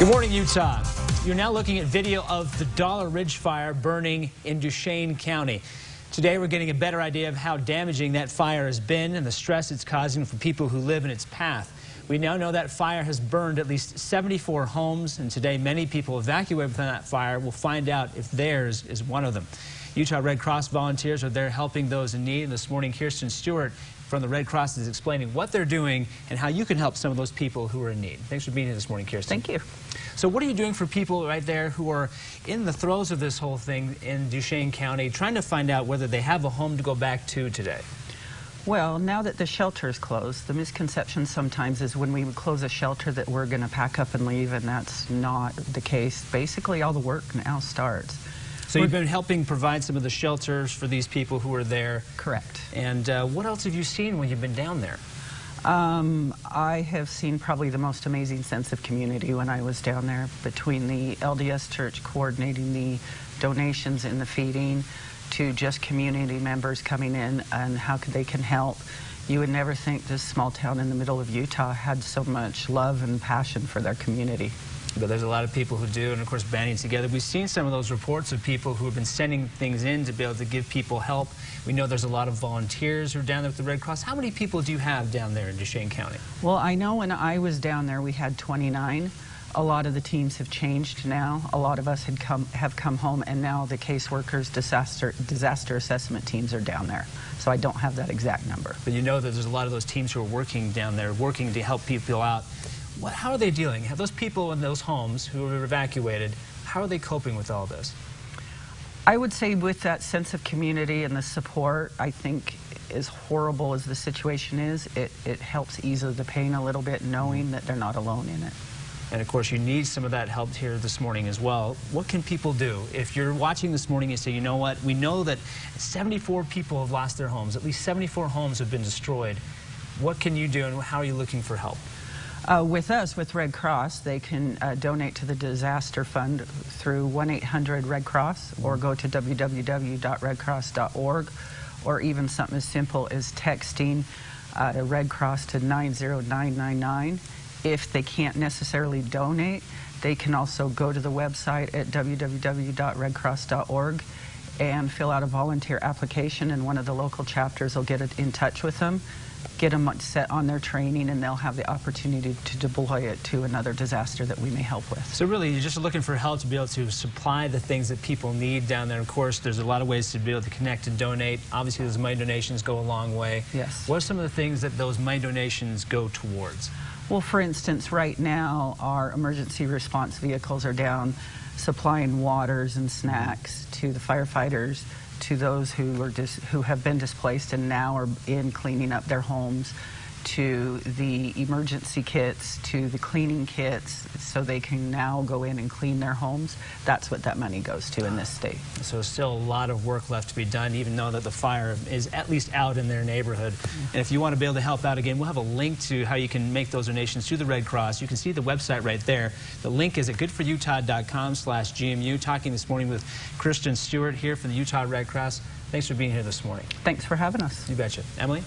Good morning, Utah. You're now looking at video of the Dollar Ridge fire burning in Duchesne County. Today, we're getting a better idea of how damaging that fire has been and the stress it's causing for people who live in its path. We now know that fire has burned at least 74 homes, and today many people evacuated from that fire will find out if theirs is one of them. Utah Red Cross volunteers are there helping those in need. And this morning, Kirsten Stewart from the Red Cross is explaining what they're doing and how you can help some of those people who are in need. Thanks for being here this morning, Kirsten. Thank you. So what are you doing for people right there who are in the throes of this whole thing in Duchesne County, trying to find out whether they have a home to go back to today? Well, now that the shelter is closed, the misconception sometimes is when we would close a shelter that we're going to pack up and leave, and that's not the case. Basically, all the work now starts. So you've been helping provide some of the shelters for these people who are there. Correct. And what else have you seen when you've been down there? I have seen probably the most amazing sense of community when I was down there, between the LDS Church coordinating the donations and the feeding to just community members coming in and how they can help. You would never think this small town in the middle of Utah had so much love and passion for their community. But there's a lot of people who do, and of course banding together. We've seen some of those reports of people who have been sending things in to be able to give people help. We know there's a lot of volunteers who are down there with the Red Cross. How many people do you have down there in Duchesne County? Well, I know when I was down there we had 29. A lot of the teams have changed now. A lot of us have come home, and now the caseworkers, disaster assessment teams are down there. So I don't have that exact number. But you know that there's a lot of those teams who are working down there, working to help people out. How are they dealing? Have those people in those homes who were evacuated, how are they coping with all this? I would say with that sense of community and the support, I think as horrible as the situation is, it helps ease the pain a little bit, knowing that they're not alone in it. And of course, you need some of that help here this morning as well. What can people do? If you're watching this morning and say, you know what, we know that 74 people have lost their homes, at least 74 homes have been destroyed. What can you do, and how are you looking for help? With us, with Red Cross, they can donate to the disaster fund through 1-800-RED Cross, or go to www.redcross.org, or even something as simple as texting Red Cross to 90999. If they can't necessarily donate, they can also go to the website at www.redcross.org and fill out a volunteer application, and one of the local chapters will get in touch with them, get them set on their training, and they'll have the opportunity to deploy it to another disaster that we may help with. So really, you're just looking for help to be able to supply the things that people need down there. Of course, there's a lot of ways to be able to connect and donate. Obviously, those money donations go a long way. Yes. What are some of the things that those money donations go towards? Well, for instance, right now, our emergency response vehicles are down supplying waters and snacks to the firefighters, to those who have been displaced and now are in cleaning up their homes, to the emergency kits, to the cleaning kits, so they can now go in and clean their homes. That's what that money goes to in this state. So still a lot of work left to be done, even though that the fire is at least out in their neighborhood. And if you want to be able to help out again, we'll have a link to how you can make those donations to the Red Cross. You can see the website right there. The link is at goodforutah.com/GMU. Talking this morning with Kirsten Stewart here from the Utah Red Cross. Thanks for being here this morning. Thanks for having us. You betcha. Emily?